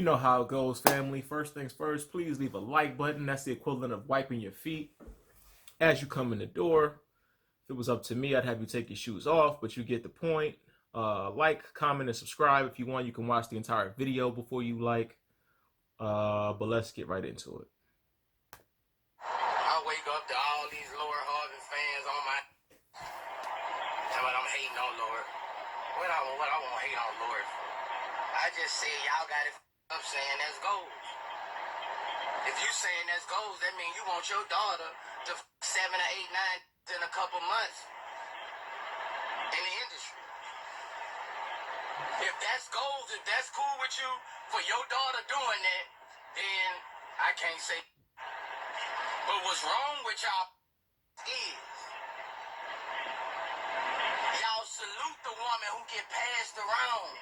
You know how it goes, family. First things first, please leave a like button. That's the equivalent of wiping your feet as you come in the door. If it was up to me, I'd have you take your shoes off, but you get the point. Like, comment, and subscribe. If you want, you can watch the entire video before you like. But let's get right into it. I wake up to all these Lord Harvey fans on my. But I'm hating on Lord. What I want to hate on Lord for? I just said y'all got it up saying that's goals. If you saying that's goals, that means you want your daughter to 7 or 8, 9 in a couple months in the industry. If that's goals, if that's cool with you for your daughter doing that, then I can't say. But what's wrong with y'all is y'all salute the woman who get passed around,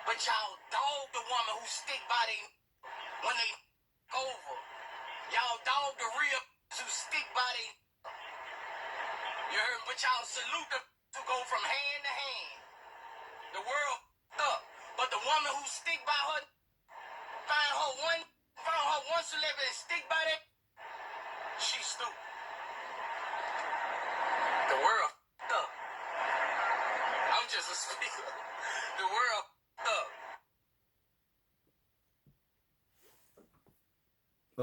but y'all dog the woman who stick by they when they over. Y'all dog the real who stick by they. You heard? But y'all salute the who go from hand to hand. The world up, but the woman who stick by her, found her one celebrity and stick by that. She's stupid. The world up. I'm just a speaker. The world up.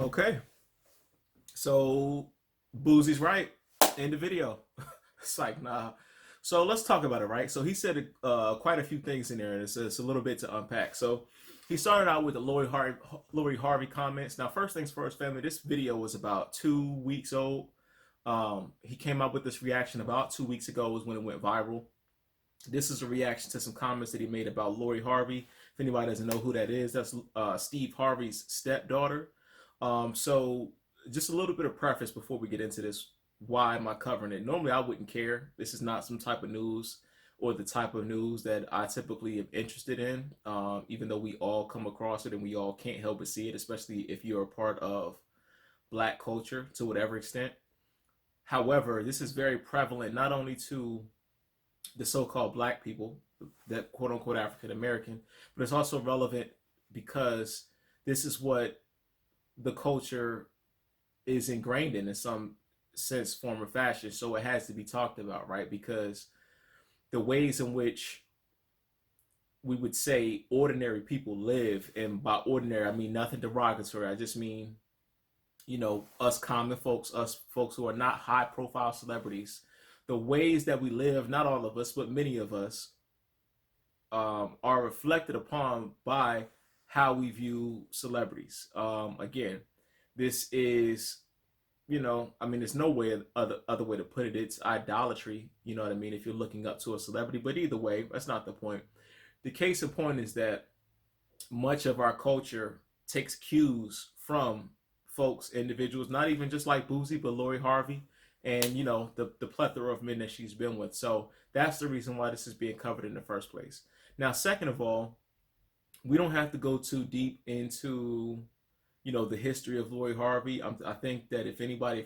Okay. So, Boosie's right. End the video. It's like, nah. So let's talk about it, right? So he said quite a few things in there, and it's a little bit to unpack. So he started out with the Lori Harvey comments. Now, first things first, family, this video was about 2 weeks old. He came up with this reaction about 2 weeks ago was when it went viral. This is a reaction to some comments that he made about Lori Harvey. If anybody doesn't know who that is, that's Steve Harvey's stepdaughter. So just a little bit of preface before we get into this. Why am I covering it? Normally, I wouldn't care. This is not some type of news or the type of news that I typically am interested in, even though we all come across it and we all can't help but see it, especially if you're a part of Black culture to whatever extent. However, this is very prevalent not only to the so-called Black people, that quote-unquote African American, but it's also relevant because this is what the culture is ingrained in some sense, form, or fashion. So it has to be talked about, right? Because the ways in which we would say ordinary people live, and by ordinary, I mean nothing derogatory. I just mean, us common folks, us folks who are not high profile celebrities, the ways that we live, not all of us, but many of us, are reflected upon by how we view celebrities. Again, this is, there's no way other way to put it. It's idolatry, you know what I mean, if you're looking up to a celebrity. But either way, that's not the point. The case in point is that much of our culture takes cues from folks, individuals, not even just like Boosie, but Lori Harvey, and the plethora of men that she's been with. So that's the reason why this is being covered in the first place. Now, second of all, we don't have to go too deep into the history of Lori Harvey. I think that if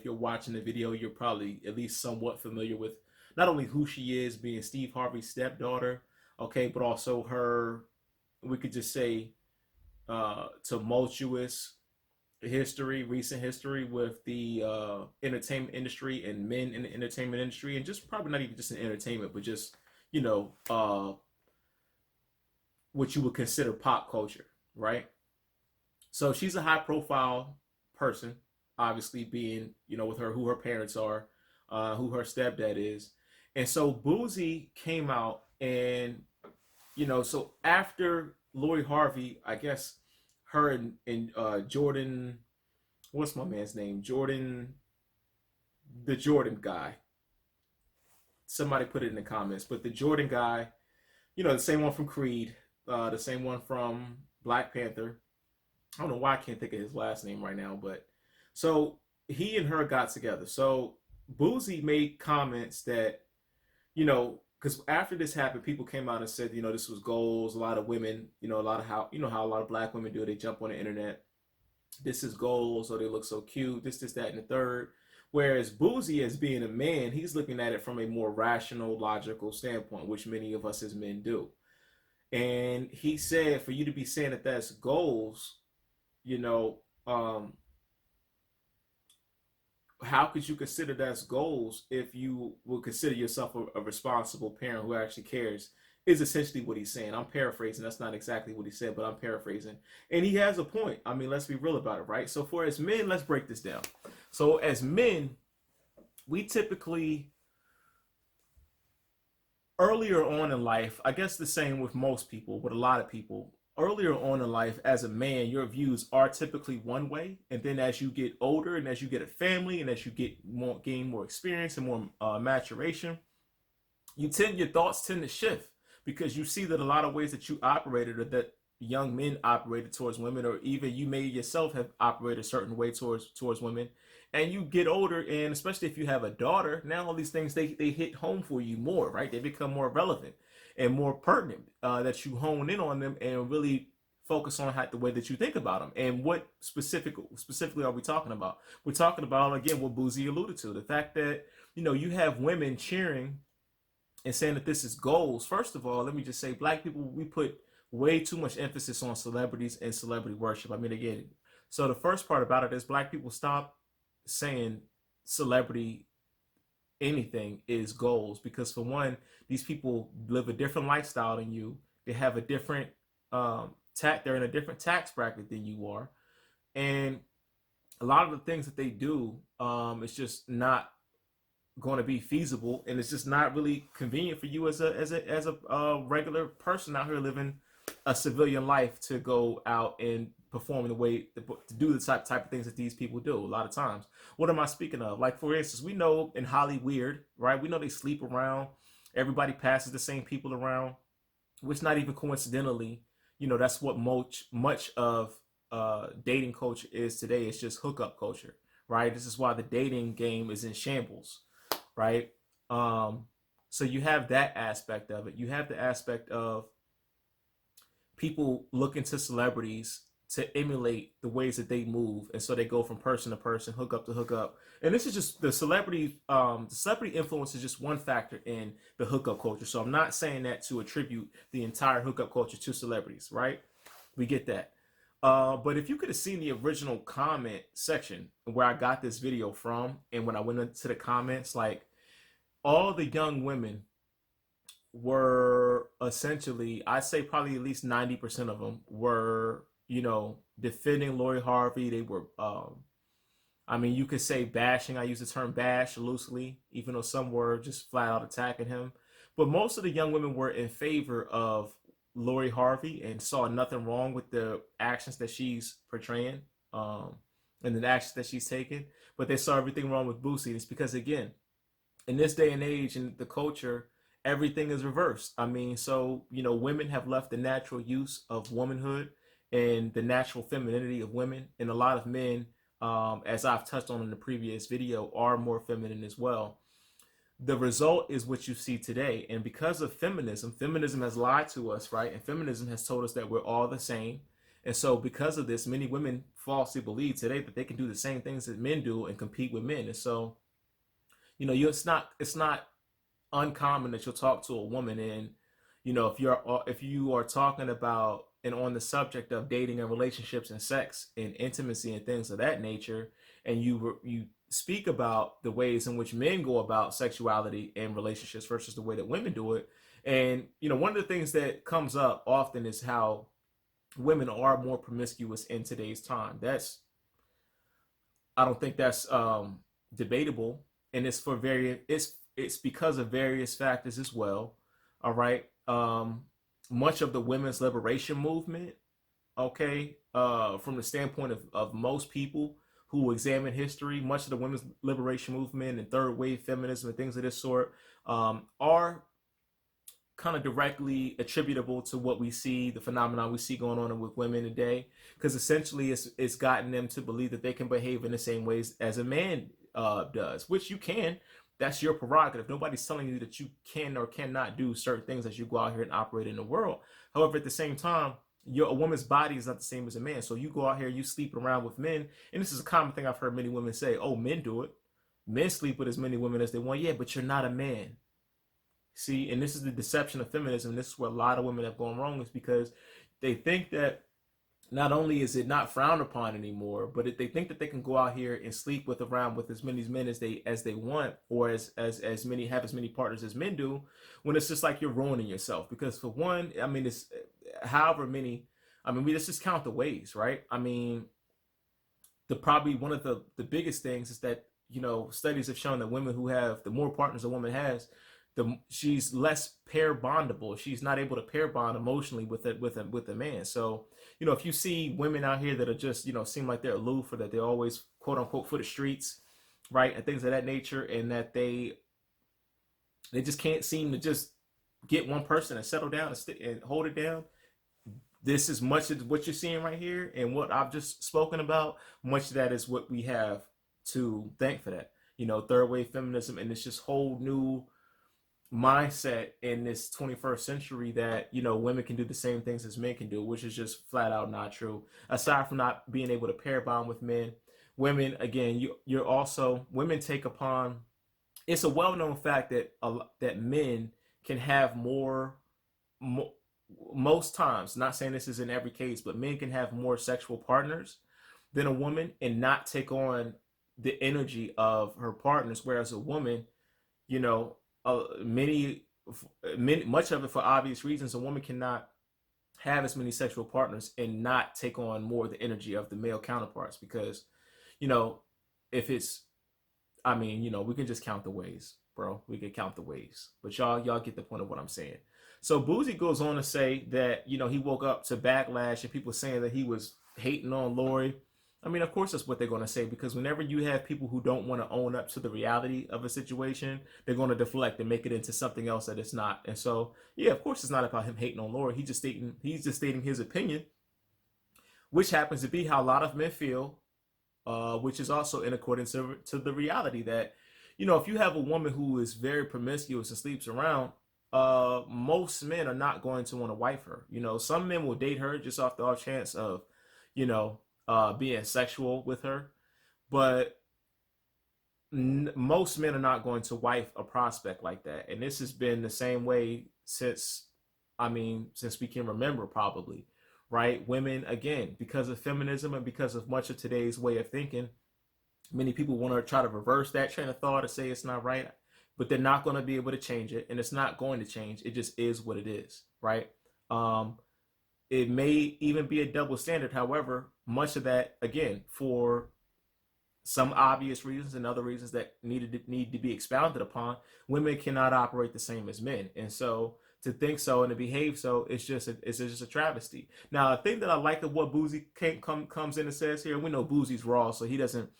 you're watching the video, you're probably at least somewhat familiar with not only who she is, being Steve Harvey's stepdaughter, okay, but also her, we could just say, tumultuous recent history with the entertainment industry and men in the entertainment industry, and just probably not even just in entertainment, but just, what you would consider pop culture, right? So she's a high profile person, obviously being, with who her parents are, who her stepdad is. And so Boosie came out and, so after Lori Harvey, I guess her and Jordan, what's my man's name? Jordan, the Jordan guy. Somebody put it in the comments, but the Jordan guy, the same one from Creed, the same one from Black Panther. I don't know why I can't think of his last name right now, but so he and her got together. So Boosie made comments that, because after this happened, people came out and said, this was goals. A lot of women, a lot of how a lot of Black women do. They jump on the internet. This is goals, or they look so cute. This, that, and the third. Whereas Boosie, as being a man, he's looking at it from a more rational, logical standpoint, which many of us as men do. And he said, for you to be saying that that's goals, you know, how could you consider that's goals if you would consider yourself a responsible parent who actually cares? Is essentially what he's saying. I'm paraphrasing. That's not exactly what he said, but I'm paraphrasing. And he has a point. I mean, let's be real about it, right? So for as men, let's break this down. So as men, we typically earlier on in life, I guess the same with most people, with a lot of people, earlier on in life, as a man, your views are typically one way. And then as you get older and as you get a family and as you gain more experience and more maturation, your thoughts tend to shift because you see that a lot of ways that you operated or that young men operated towards women, or even you may yourself have operated a certain way towards women, and you get older, and especially if you have a daughter, now all these things they hit home for you more, right? They become more relevant and more pertinent, that you hone in on them and really focus on the way that you think about them. And what specifically are we talking about? We're talking about, again, what Boosie alluded to, the fact that you have women cheering and saying that this is goals. First of all, let me just say, black people, we put way too much emphasis on celebrities and celebrity worship. I mean, again, so the first part about it is black people stop saying celebrity anything is goals, because for one, these people live a different lifestyle than you. They have a different they're in a different tax bracket than you are, and a lot of the things that they do, it's just not going to be feasible, and it's just not really convenient for you as a regular person out here living a civilian life to go out and perform the way to do the type of things that these people do a lot of times. What am I speaking of? Like, for instance, we know in Hollywood, right? We know they sleep around. Everybody passes the same people around, which not even coincidentally, that's what much of dating culture is today. It's just hookup culture, right? This is why the dating game is in shambles, right? So you have that aspect of it. You have the aspect of people looking to celebrities to emulate the ways that they move, and so they go from person to person, hookup to hookup. And this is just the celebrity. The celebrity influence is just one factor in the hookup culture. So I'm not saying that to attribute the entire hookup culture to celebrities, right? We get that. But if you could have seen the original comment section where I got this video from, and when I went into the comments, like, all the young women were essentially, I'd say probably at least 90% of them were, defending Lori Harvey. They were, I mean, you could say bashing. I use the term bash loosely, even though some were just flat out attacking him. But most of the young women were in favor of Lori Harvey and saw nothing wrong with the actions that she's portraying, and the actions that she's taking. But they saw everything wrong with Boosie. It's because, again, in this day and age in the culture, everything is reversed. I mean, so, women have left the natural use of womanhood and the natural femininity of women. And a lot of men, as I've touched on in the previous video, are more feminine as well. The result is what you see today. And because of feminism has lied to us, right? And feminism has told us that we're all the same. And so because of this, many women falsely believe today that they can do the same things that men do and compete with men. And so, it's not uncommon that you'll talk to a woman, and if you are talking about and on the subject of dating and relationships and sex and intimacy and things of that nature, and you speak about the ways in which men go about sexuality and relationships versus the way that women do it. And one of the things that comes up often is how women are more promiscuous in today's time. I don't think that's debatable, and it's because of various factors as well. All right. Much of the women's liberation movement, okay, from the standpoint of most people who examine history, much of the women's liberation movement and third wave feminism and things of this sort, are kind of directly attributable to what we see, the phenomenon we see going on with women today, because essentially it's gotten them to believe that they can behave in the same ways as a man does, which you can. That's your prerogative. Nobody's telling you that you can or cannot do certain things as you go out here and operate in the world. However, at the same time, a woman's body is not the same as a man. So you go out here, you sleep around with men, and this is a common thing I've heard many women say, oh, men do it. Men sleep with as many women as they want. Yeah, but you're not a man. See, and this is the deception of feminism. This is where a lot of women have gone wrong, is because they think that not only is it not frowned upon anymore, but they think that they can go out here and sleep with around with as many men as they want, or as many have as many partners as men do, when it's just like you're ruining yourself. Because for one, I mean, it's however many. I mean, let's just count the ways, right? I mean, the probably one of the biggest things is that, studies have shown that women who have the more partners a woman has, she's less pair bondable. She's not able to pair bond emotionally with a man. So, if you see women out here that are just, seem like they're aloof, or that they're always quote unquote for the streets, right, and things of that nature, and that they just can't seem to just get one person and settle down and and hold it down. This is much of what you're seeing right here, and what I've just spoken about. Much of that is what we have to thank for that. Third wave feminism, and it's just whole new mindset in this 21st century that women can do the same things as men can do, which is just flat out not true. Aside from not being able to pair bond with men, women, again, you're also, women take upon, it's a well-known fact that men can have more, most times, not saying this is in every case, but men can have more sexual partners than a woman and not take on the energy of her partners, whereas a woman, you know many much of it, for obvious reasons, a woman cannot have as many sexual partners and not take on more of the energy of the male counterparts, because you know if it's, I mean, we can just count the ways, bro. We can count the ways. But y'all get the point of what I'm saying. So Boosie goes on to say that, he woke up to backlash and people saying that he was hating on Lori. I mean, of course that's what they're going to say, because whenever you have people who don't want to own up to the reality of a situation, they're going to deflect and make it into something else that it's not. And so, yeah, of course it's not about him hating on Lori. He's just stating his opinion, which happens to be how a lot of men feel, which is also in accordance to the reality that, if you have a woman who is very promiscuous and sleeps around, most men are not going to want to wife her. Some men will date her just off the off chance of, being sexual with her, but most men are not going to wife a prospect like that. And this has been the same way since we can remember, probably, right? Women, again, because of feminism and because of much of today's way of thinking, many people want to try to reverse that train of thought and say it's not right, but they're not going to be able to change it, and it's not going to change. It just is what it is, right? It may even be a double standard. However, much of that, again, for some obvious reasons and other reasons that need to be expounded upon, women cannot operate the same as men. And so to think so and to behave so, it's just a travesty. Now, a thing that I like of what Boosie comes in and says here, we know Boosie's raw, so he doesn't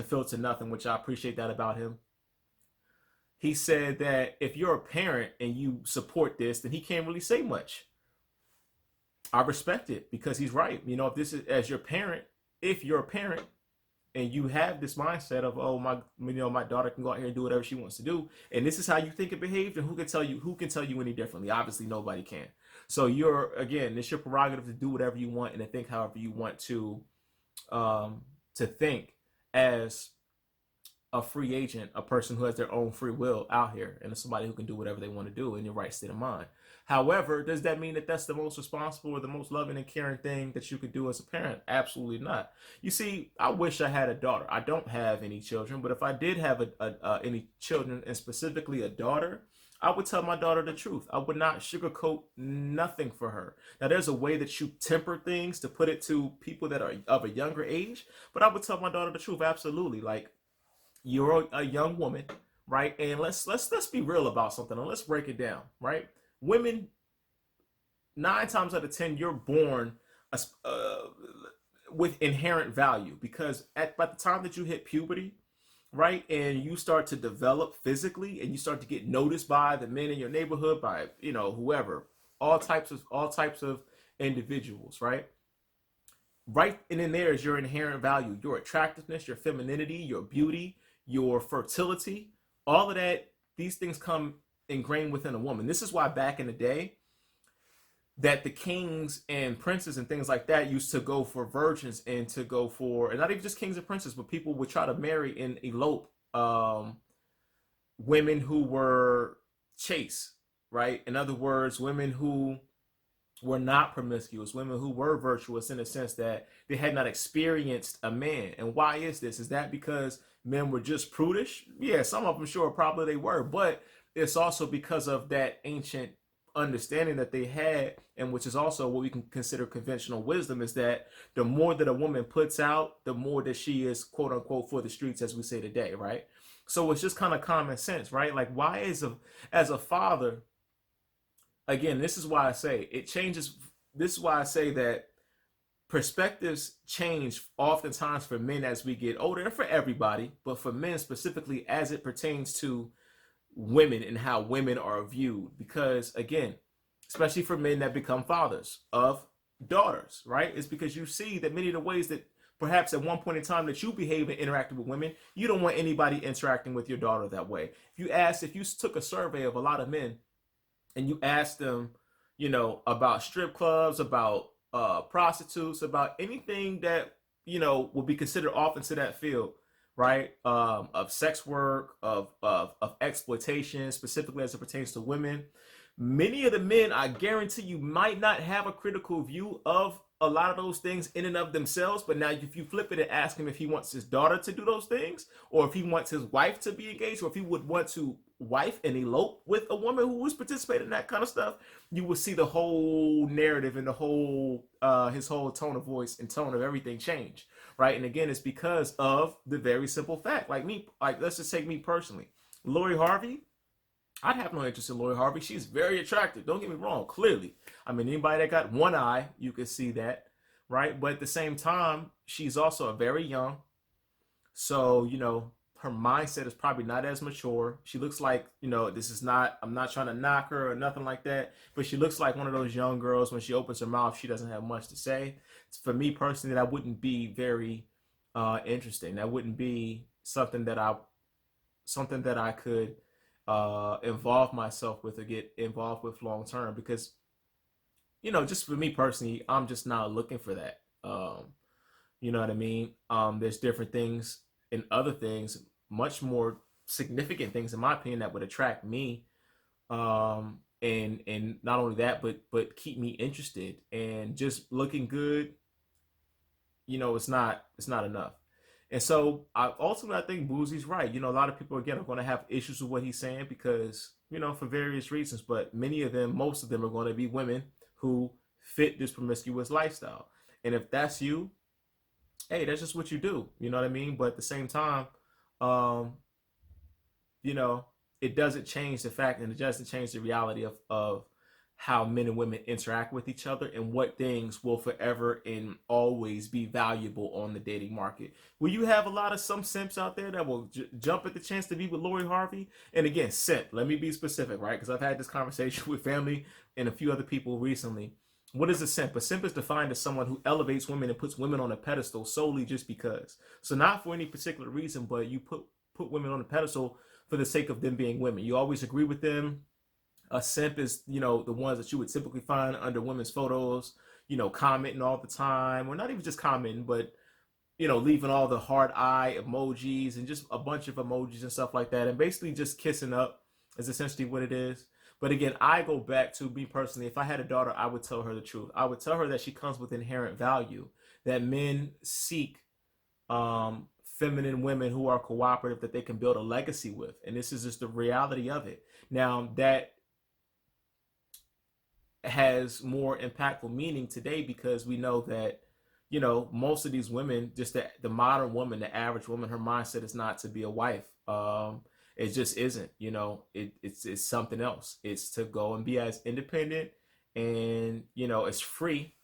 filter nothing, which I appreciate that about him. He said that if you're a parent and you support this, then he can't really say much. I respect it, because he's right. If this is, as your parent, if you're a parent and you have this mindset of, oh, my daughter can go out here and do whatever she wants to do, and this is how you think it behaved, and who can tell you any differently? Obviously nobody can. So it's your prerogative to do whatever you want and to think however you want to think as a free agent, a person who has their own free will out here, and somebody who can do whatever they want to do in your right state of mind. However, does that mean that that's the most responsible or the most loving and caring thing that you could do as a parent? Absolutely not. You see, I wish I had a daughter. I don't have any children, but if I did have any children, and specifically a daughter, I would tell my daughter the truth. I would not sugarcoat nothing for her. Now, there's a way that you temper things to put it to people that are of a younger age, but I would tell my daughter the truth. Absolutely. Like, you're a young woman, right? And let's be real about something, and let's break it down, right? Women, 9 times out of 10, you're born with inherent value, because by the time that you hit puberty, right, and you start to develop physically, and you start to get noticed by the men in your neighborhood, by whoever, all types of individuals, right? Right, and in there is your inherent value, your attractiveness, your femininity, your beauty, your fertility, all of that. These things come ingrained within a woman. This is why back in the day that the kings and princes and things like that used to go for virgins, and to go for, and not even just kings and princes, but people would try to marry and elope women who were chase, right? In other words, women who were not promiscuous, women who were virtuous in the sense that they had not experienced a man. And why is this? Is that because men were just prudish? Yeah, some of them sure probably they were, but it's also because of that ancient understanding that they had, and which is also what we can consider conventional wisdom, is that the more that a woman puts out, the more that she is quote unquote for the streets, as we say today, right? So it's just kind of common sense, right? Like, why is as a father, again, this is why I say it changes. This is why I say that perspectives change oftentimes for men as we get older, and for everybody, but for men specifically as it pertains to women and how women are viewed. Because again, especially for men that become fathers of daughters, right? It's because you see that many of the ways that perhaps at one point in time that you behave and interacted with women, you don't want anybody interacting with your daughter that way. If you took a survey of a lot of men and you ask them, about strip clubs, about prostitutes, about anything that would be considered off into that field, right? Of sex work, of exploitation, specifically as it pertains to women. Many of the men, I guarantee you, might not have a critical view of a lot of those things in and of themselves. But now, if you flip it and ask him if he wants his daughter to do those things, or if he wants his wife to be engaged, or if he would want to wife and elope with a woman who was participating in that kind of stuff, you will see the whole narrative and the whole his whole tone of voice and tone of everything change, right? And again, it's because of the very simple fact. Like let's just take me personally, Lori Harvey. I'd have no interest in Lori Harvey. She's very attractive. Don't get me wrong. Clearly, I mean, anybody that got one eye, you can see that, right? But at the same time, she's also very young. So, her mindset is probably not as mature. She looks like, this is not, I'm not trying to knock her or nothing like that, but she looks like one of those young girls. When she opens her mouth, she doesn't have much to say. For me personally, that wouldn't be very interesting. That wouldn't be something that I could involve myself with or get involved with long term, because just for me personally, I'm just not looking for that. You know what I mean? There's different things and other things, much more significant things in my opinion, that would attract me, and not only that, but keep me interested. And just looking good, it's not enough. And so ultimately, I think Boosie's right. A lot of people, again, are going to have issues with what he's saying because, for various reasons. But most of them are going to be women who fit this promiscuous lifestyle. And if that's you, hey, that's just what you do. You know what I mean? But at the same time, um, it doesn't change the fact, and it doesn't change the reality of how men and women interact with each other and what things will forever and always be valuable on the dating market. Will you have a lot of some simps out there that will jump at the chance to be with Lori Harvey? And again, simp, let me be specific, right? Because I've had this conversation with family and a few other people recently. What is a simp? A simp is defined as someone who elevates women and puts women on a pedestal solely just because. So not for any particular reason, but you put women on a pedestal for the sake of them being women. You always agree with them. A simp is, the ones that you would typically find under women's photos, commenting all the time, or not even just commenting, but, leaving all the heart eye emojis and just a bunch of emojis and stuff like that. And basically just kissing up is essentially what it is. But again, I go back to me personally. If I had a daughter, I would tell her the truth. I would tell her that she comes with inherent value, that men seek feminine women who are cooperative, that they can build a legacy with. And this is just the reality of it. Now, that has more impactful meaning today because we know that, most of these women, just the modern woman, the average woman, her mindset is not to be a wife. It just isn't. It's something else. It's to go and be as independent and, as free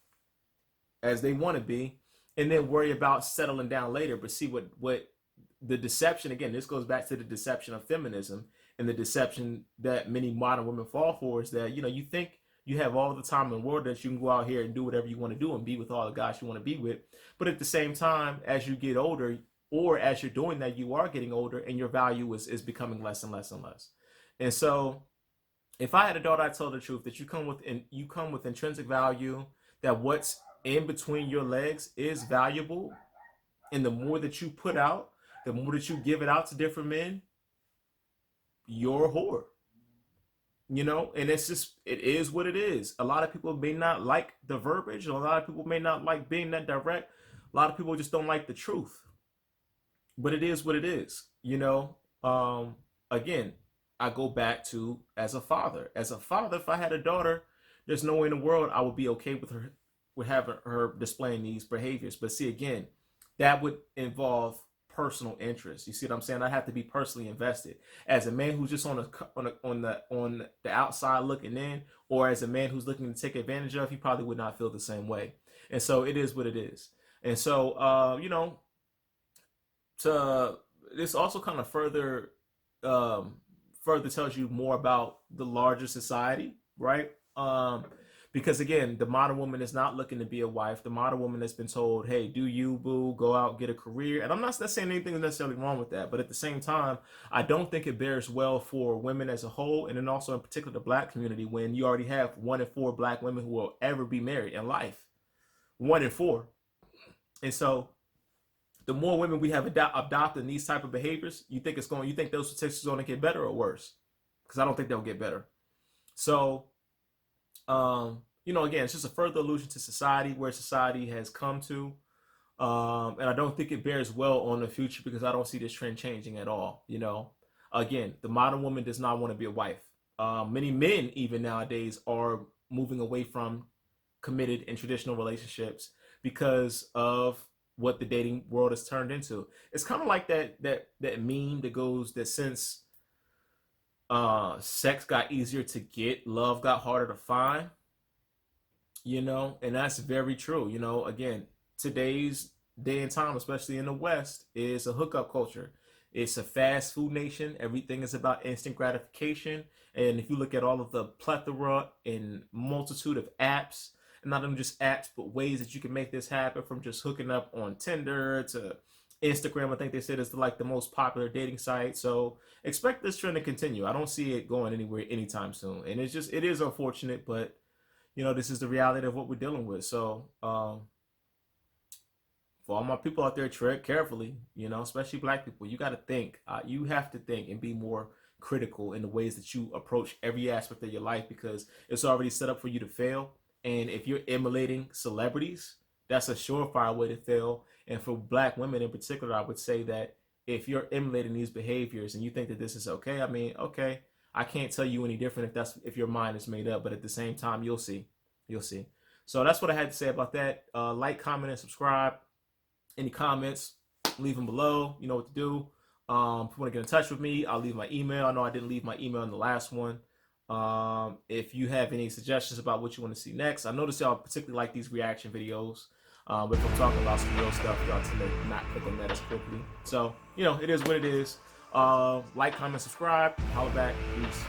as they want to be, and then worry about settling down later. But see what the deception, again, this goes back to the deception of feminism, and the deception that many modern women fall for is that, you think you have all the time in the world, that you can go out here and do whatever you want to do and be with all the guys you want to be with. But at the same time, as you get older, or as you're doing that, you are getting older and your value is becoming less and less and less. And so if I had a daughter, I'd tell her the truth, that you come with intrinsic value, that what's in between your legs is valuable. And the more that you put out, the more that you give it out to different men, you're a whore. you know, and it's just, it is what it is. A lot of people may not like the verbiage, a lot of people may not like being that direct, a lot of people just don't like the truth, but it is what it is, you know. Again, I go back to, as a father, if I had a daughter, there's no way in the world I would be okay with her, with having her displaying these behaviors. But see, again, that would involve personal interest. You see what I'm saying? I have to be personally invested. As a man who's just on the outside looking in, or as a man who's looking to take advantage of, he probably would not feel the same way. And so it is what it is. And so, you know, to this also kind of um, further tells you more about the larger society, right? Because again, the modern woman is not looking to be a wife. The modern woman has been told, "Hey, do you, boo? Go out, get a career." And I'm not saying anything is necessarily wrong with that, but at the same time, I don't think it bears well for women as a whole, and then also in particular the black community, when you already have 1 in 4 black women who will ever be married in life. 1 in 4. And so the more women we have adopting these type of behaviors, you think those statistics are going to get better or worse? Because I don't think they'll get better. So, you know, again, it's just a further allusion to society, where society has come to, and I don't think it bears well on the future, because I don't see this trend changing at all. You know, again, the modern woman does not want to be a wife. Many men, even nowadays, are moving away from committed and traditional relationships because of what the dating world has turned into. It's kind of like that meme that goes that since sex got easier to get, love got harder to find. You know, and that's very true. You know, again, today's day and time, especially in the West, is a hookup culture. It's a fast food nation. Everything is about instant gratification. And if you look at all of the plethora and multitude of apps, and not even just apps, but ways that you can make this happen, from just hooking up on Tinder to Instagram, I think they said is like the most popular dating site. So expect this trend to continue. I don't see it going anywhere anytime soon. And it is unfortunate, but you know, this is the reality of what we're dealing with. So, for all my people out there, tread carefully, you know, especially black people. You got to think. You have to think and be more critical in the ways that you approach every aspect of your life, because it's already set up for you to fail. And if you're emulating celebrities, that's a surefire way to fail. And for black women in particular, I would say that if you're emulating these behaviors and you think that this is okay, I mean, okay, I can't tell you any different if your mind is made up. But at the same time, you'll see. So that's what I had to say about that. Like, comment, and subscribe. Any comments, leave them below. You know what to do. If you want to get in touch with me, I'll leave my email. I know I didn't leave my email in the last one. If you have any suggestions about what you want to see next, I notice y'all particularly like these reaction videos. But if I'm talking about some real stuff, y'all tend to not click on that as quickly. So, you know, it is what it is. Like, comment, subscribe. Holla back. Peace.